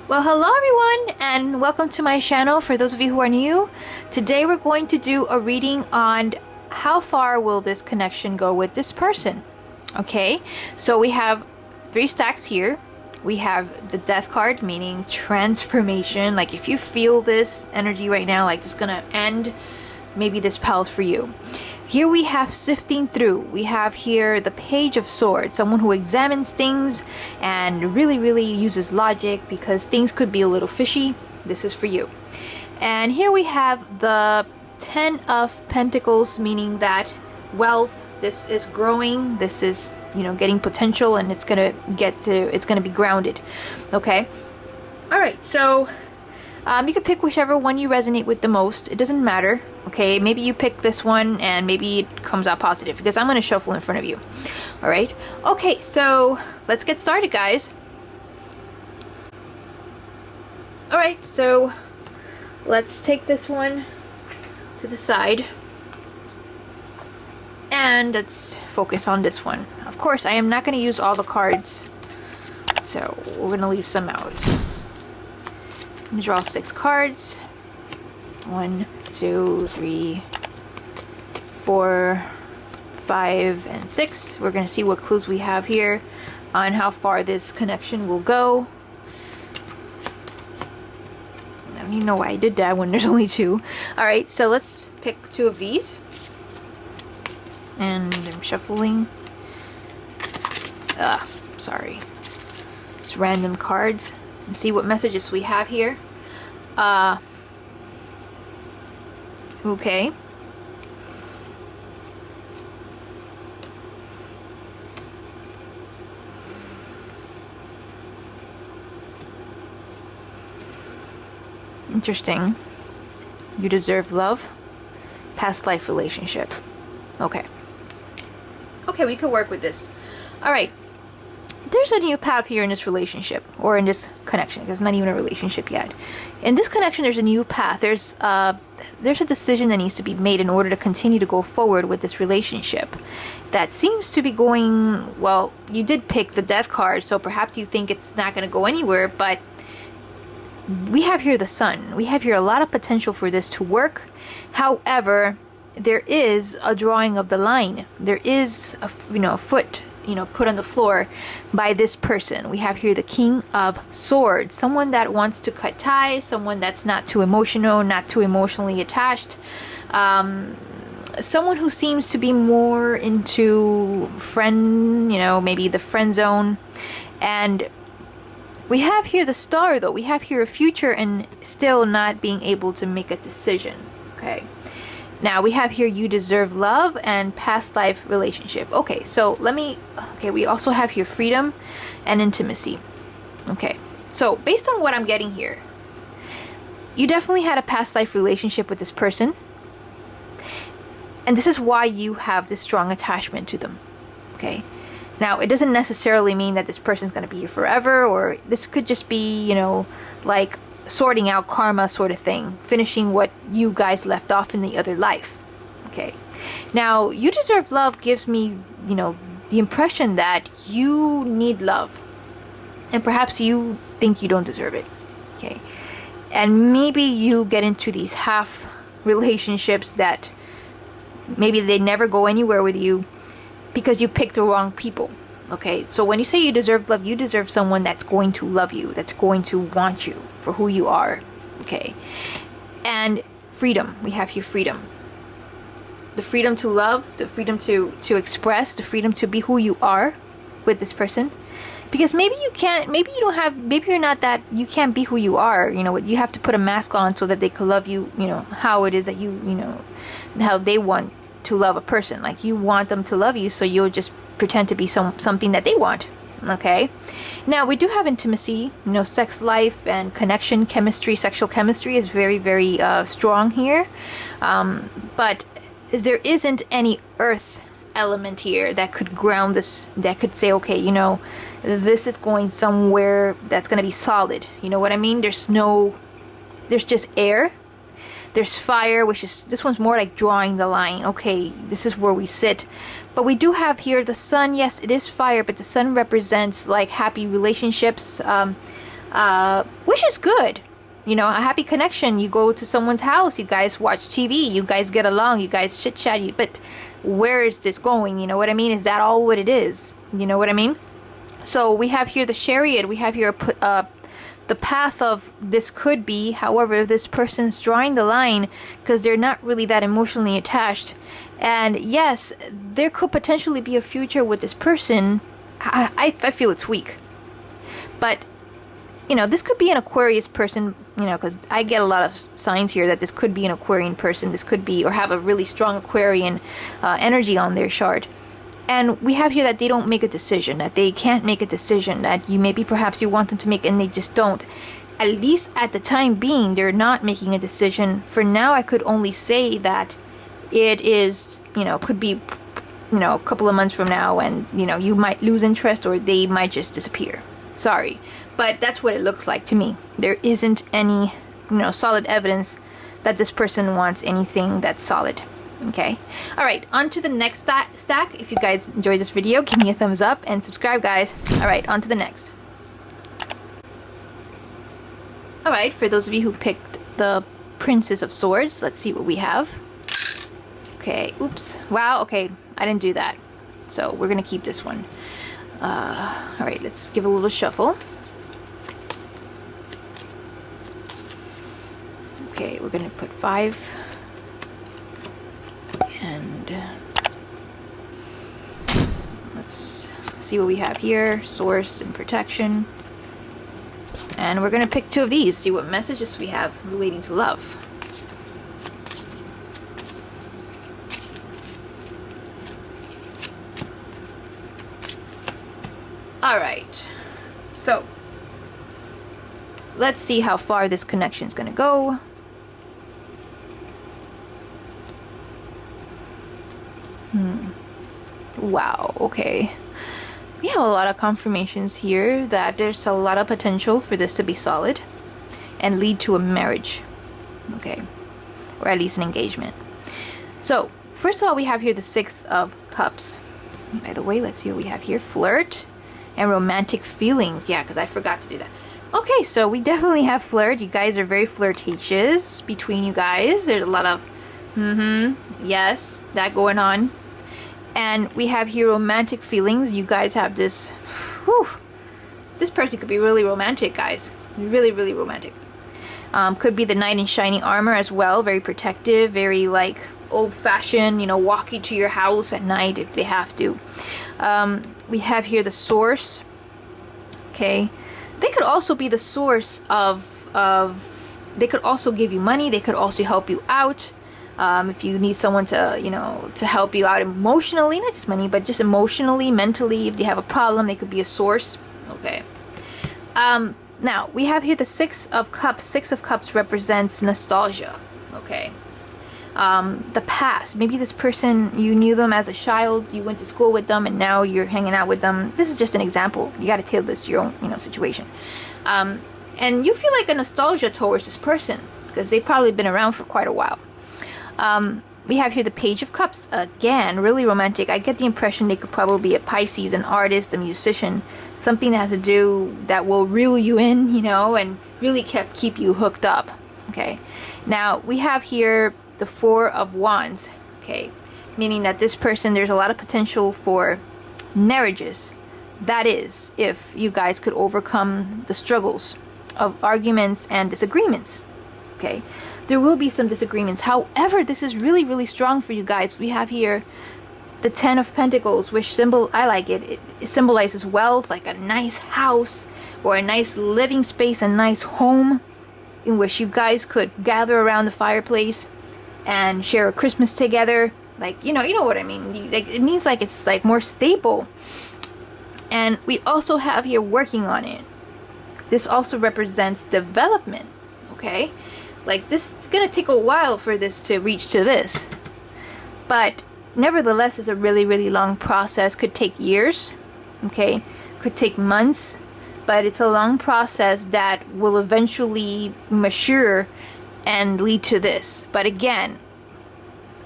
Well, hello everyone and welcome to my channel. For those of you who are new, today we're going to do a reading on how far will this connection go with this person. Okay, so we have 3 stacks here. We have the death card, meaning transformation. Like if you feel this energy right now, like it's gonna end, maybe this pals for you. Here we have sifting through. We have here the Page of Swords, someone who examines things and really uses logic because things could be a little fishy. This is for you. And here we have the 10 of Pentacles, meaning that wealth, this is growing, this is, getting potential, and it's gonna be grounded. Okay. All right, so you can pick whichever one you resonate with the most. It doesn't matter. Okay, maybe you pick this one and maybe it comes out positive because I'm going to shuffle in front of you. All right. Okay, so let's get started, guys. All right, so let's take this one to the side and let's focus on this one. Of course, I am not going to use all the cards, so we're going to leave some out. I'm going to draw 6 cards. 1, 2, 3, 4, 5, and 6. We're going to see what clues we have here on how far this connection will go. I don't even know why I did that when there's only 2. Alright, so let's pick 2 of these. And I'm shuffling. Sorry. It's random cards. And see what messages we have here. Okay. Interesting. You deserve love. Past life relationship. Okay. Okay, we could work with this. Alright. There's a new path here in this relationship, or in this connection. It's not even a relationship yet. In this connection, there's a new path. There's a decision that needs to be made in order to continue to go forward with this relationship. That seems to be going, well, you did pick the death card, so perhaps you think it's not going to go anywhere, but we have here the Sun. We have here a lot of potential for this to work. However, there is a drawing of the line. There is a foot put on the floor by this person. We have here the King of Swords, someone that wants to cut ties, someone that's not too emotional, not too emotionally attached, someone who seems to be more into friend, maybe the friend zone. And we have here the Star, though. We have here a future and still not being able to make a decision. Okay. Now we have here you deserve love and past life relationship. Okay, so we also have here freedom and intimacy. Okay, so based on what I'm getting here, you definitely had a past life relationship with this person. And this is why you have this strong attachment to them. Okay, now it doesn't necessarily mean that this person's going to be here forever, or this could just be, like sorting out karma sort of thing, finishing what you guys left off in the other life. Okay, now you deserve love gives me the impression that you need love, and perhaps you think you don't deserve it. Okay, and maybe you get into these half relationships that maybe they never go anywhere with you because you picked the wrong people. Okay, so when you say you deserve love, you deserve someone that's going to love you, that's going to want you for who you are. Okay, and freedom. We have here freedom. The freedom to love, the freedom to express, the freedom to be who you are with this person. Because maybe you can't, maybe you don't have, maybe you're not that, you can't be who you are. You have to put a mask on so that they can love you, how it is that how they want to love a person. Like you want them to love you, so you'll just pretend to be something that they want. Okay, now we do have intimacy, sex life and connection, chemistry, sexual chemistry is very strong here, but there isn't any earth element here that could ground this, that could say, okay, this is going somewhere that's going to be solid. You know what I mean? There's just air. There's fire, which is, this one's more like drawing the line. Okay, this is where we sit. But we do have here the sun. Yes, it is fire, but the sun represents like happy relationships, which is good. You know, a happy connection. You go to someone's house, you guys watch TV, you guys get along, you guys chit chat. But where is this going? You know what I mean? Is that all what it is? You know what I mean? So we have here the chariot. We have here the path of this could be. However, this person's drawing the line because they're not really that emotionally attached. And yes, there could potentially be a future with this person. I feel it's weak. But, you know, this could be an Aquarius person, you know, because I get a lot of signs here that this could be an Aquarian person. This could be, or have a really strong Aquarian energy on their chart. And we have here that they don't make a decision, that they can't make a decision, that you maybe perhaps you want them to make and they just don't. At least at the time being, they're not making a decision. For now, I could only say that it is, you know, could be, you know, a couple of months from now and, you know, you might lose interest or they might just disappear. Sorry. But that's what it looks like to me. There isn't any, you know, solid evidence that this person wants anything that's solid. Okay. All right. On to the next stack. If you guys enjoyed this video, give me a thumbs up and subscribe, guys. All right. On to the next. All right. For those of you who picked the Princess of Swords, let's see what we have. Okay. Oops. Wow. Okay. I didn't do that. So we're going to keep this one. All right. Let's give a little shuffle. Okay, we're gonna put 5 and let's see what we have here. Source and protection. And we're gonna pick 2 of these, see what messages we have relating to love. Alright, so let's see how far this connection is gonna go. Wow, okay. We have a lot of confirmations here that there's a lot of potential for this to be solid and lead to a marriage. Okay. Or at least an engagement. So, first of all, we have here the 6 of Cups. By the way, let's see what we have here. Flirt and romantic feelings. Yeah, because I forgot to do that. Okay, so we definitely have flirt. You guys are very flirtatious between you guys. There's a lot of yes, that going on. And we have here romantic feelings. You guys have this, whew, this person could be really romantic, guys. Really, really romantic. Could be the knight in shining armor as well. Very protective, very like old-fashioned, you know, walk you to your house at night if they have to. We have here the source. Okay. They could also be the source of they could also give you money. They could also help you out. If you need someone to, you know, to help you out emotionally, not just money, but just emotionally, mentally, if you have a problem, they could be a source. Okay. Now, we have here the 6 of Cups. 6 of Cups represents nostalgia. Okay. The past. Maybe this person, you knew them as a child, you went to school with them, and now you're hanging out with them. This is just an example. You got to tailor this to your own, you know, situation. And you feel like a nostalgia towards this person because they've probably been around for quite a while. We have here the Page of Cups. Again, really romantic. I get the impression they could probably be a Pisces, an artist, a musician. Something that has to do, that will reel you in, you know, and really keep you hooked up. Okay. Now, we have here the 4 of Wands. Okay. Meaning that this person, there's a lot of potential for marriages. That is, if you guys could overcome the struggles of arguments and disagreements. Okay. There will be some disagreements. However, this is really, really strong for you guys. We have here the 10 of Pentacles, which I like it. It symbolizes wealth, like a nice house or a nice living space, a nice home in which you guys could gather around the fireplace and share a Christmas together. Like, you know what I mean. Like, it means like it's like more stable. And we also have here working on it. This also represents development. Okay. Like, this is going to take a while for this to reach to this. But nevertheless, it's a really, really long process. Could take years. Okay. Could take months. But it's a long process that will eventually mature and lead to this. But again,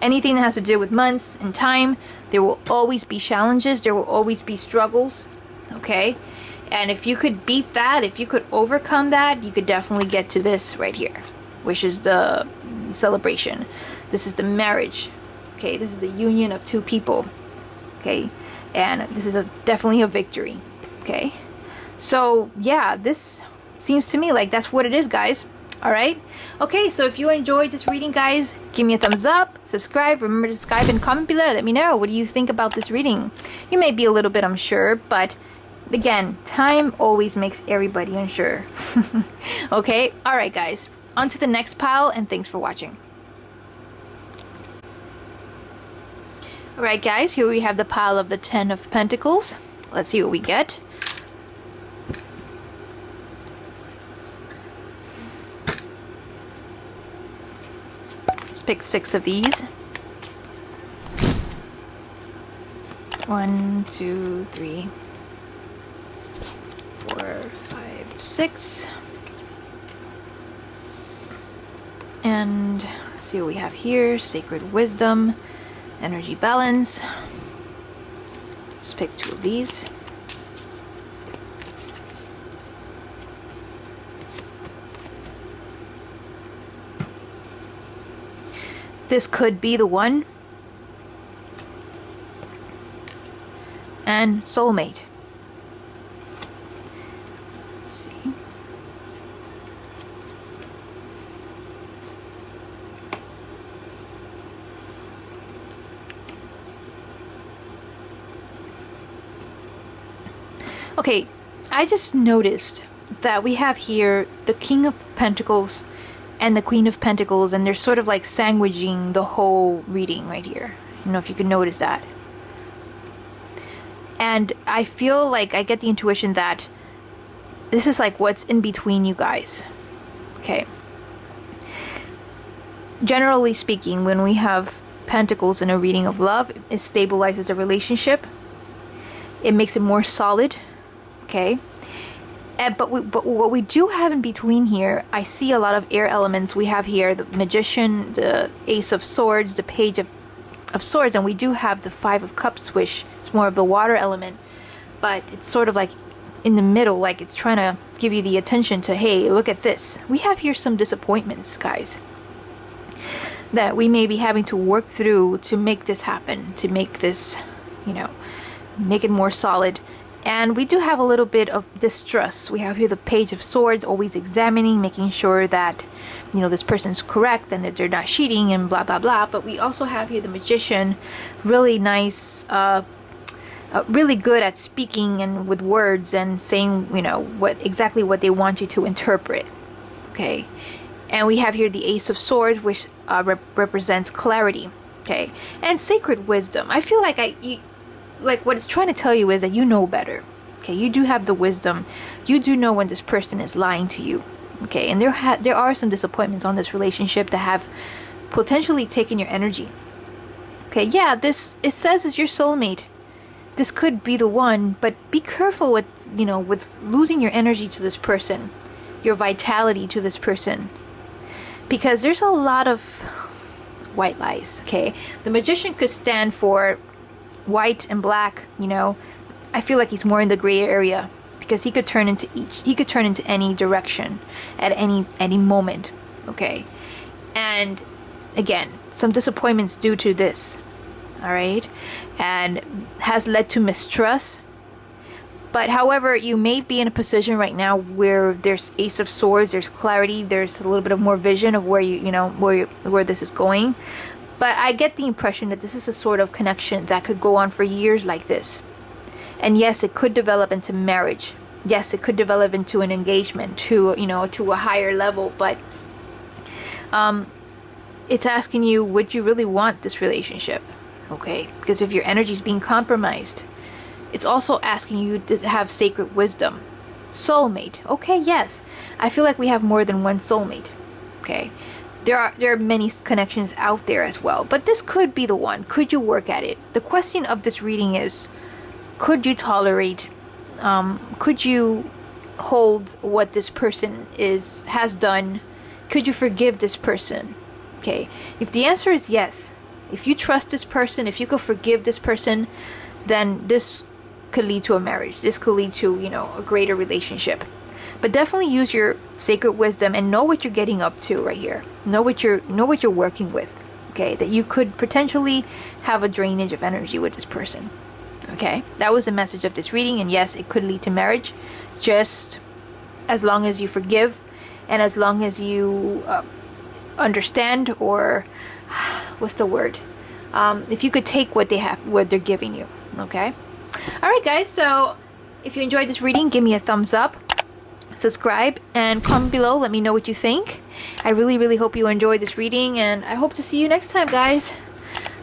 anything that has to do with months and time, there will always be challenges. There will always be struggles. Okay. And if you could beat that, if you could overcome that, you could definitely get to this right here, which is the celebration. This is the marriage. Okay, this is the union of two people. Okay, and this is definitely a victory. Okay, so yeah, this seems to me like that's what it is, guys. All right. Okay, so if you enjoyed this reading, guys, give me a thumbs up, subscribe, remember to subscribe, and comment below. Let me know, what do you think about this reading? You may be a little bit unsure, but again, time always makes everybody unsure. Okay, all right, guys, on to the next pile, and thanks for watching. All right, guys, here we have the pile of the 10 of Pentacles. Let's see what we get. Pick 6 of these. 1, 2, 3, 4, 5, 6. And let's see what we have here. Sacred Wisdom, Energy Balance. Let's pick 2 of these. This could be the one. And soulmate. Let's see. Okay, I just noticed that we have here the King of Pentacles and the Queen of Pentacles, and they're sort of like sandwiching the whole reading right here. I don't know if you can notice that. And I feel like I get the intuition that this is like what's in between you guys. Okay. Generally speaking, when we have Pentacles in a reading of love, it stabilizes a relationship. It makes it more solid. Okay. But what we do have in between here, I see a lot of air elements. We have here the Magician, the Ace of Swords, the Page of Swords, and we do have the 5 of Cups, which is more of the water element. But it's sort of like in the middle, like it's trying to give you the attention to, hey, look at this. We have here some disappointments, guys, that we may be having to work through to make this happen, to make this, you know, make it more solid. And we do have a little bit of distrust. We have here the Page of Swords, always examining, making sure that, you know, this person's correct and that they're not cheating and blah, blah, blah. But we also have here the Magician, really nice, really good at speaking and with words and saying, you know, exactly what they want you to interpret. Okay. And we have here the Ace of Swords, which represents clarity. Okay. And Sacred Wisdom. I feel like like what it's trying to tell you is that you know better. Okay, you do have the wisdom. You do know when this person is lying to you. Okay, and there are some disappointments on this relationship that have potentially taken your energy. Okay, yeah, it says it's your soulmate. This could be the one, but be careful with, you know, with losing your energy to this person, your vitality to this person, because there's a lot of white lies. Okay, the Magician could stand for white and black, you know. I feel like he's more in the gray area because he could turn into any direction at any moment. Okay, and again, some disappointments due to this, all right, and has led to mistrust. But however, you may be in a position right now where there's Ace of Swords, there's clarity, there's a little bit of more vision of where where this is going. But I get the impression that this is a sort of connection that could go on for years like this. And yes, it could develop into marriage. Yes, it could develop into an engagement to, you know, to a higher level. But it's asking you, would you really want this relationship? Okay, because if your energy is being compromised, it's also asking you to have sacred wisdom. Soulmate. Okay, yes. I feel like we have more than one soulmate. Okay. There are many connections out there as well, but this could be the one. Could you work at it? The question of this reading is, could you tolerate, could you hold what this person has done? Could you forgive this person? Okay, if the answer is yes, if you trust this person, if you could forgive this person, then this could lead to a marriage. This could lead to, you know, a greater relationship. But definitely use your sacred wisdom and know what you're getting up to right here. Know what you're working with. Okay, that you could potentially have a drainage of energy with this person. Okay, that was the message of this reading, and yes, it could lead to marriage, just as long as you forgive and as long as you understand, or what's the word? If you could take what they're giving you. Okay. All right, guys. So if you enjoyed this reading, give me a thumbs up, subscribe, and comment below. Let me know what you think. I really hope you enjoyed this reading, and I hope to see you next time, guys.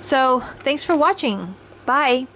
So thanks for watching. Bye.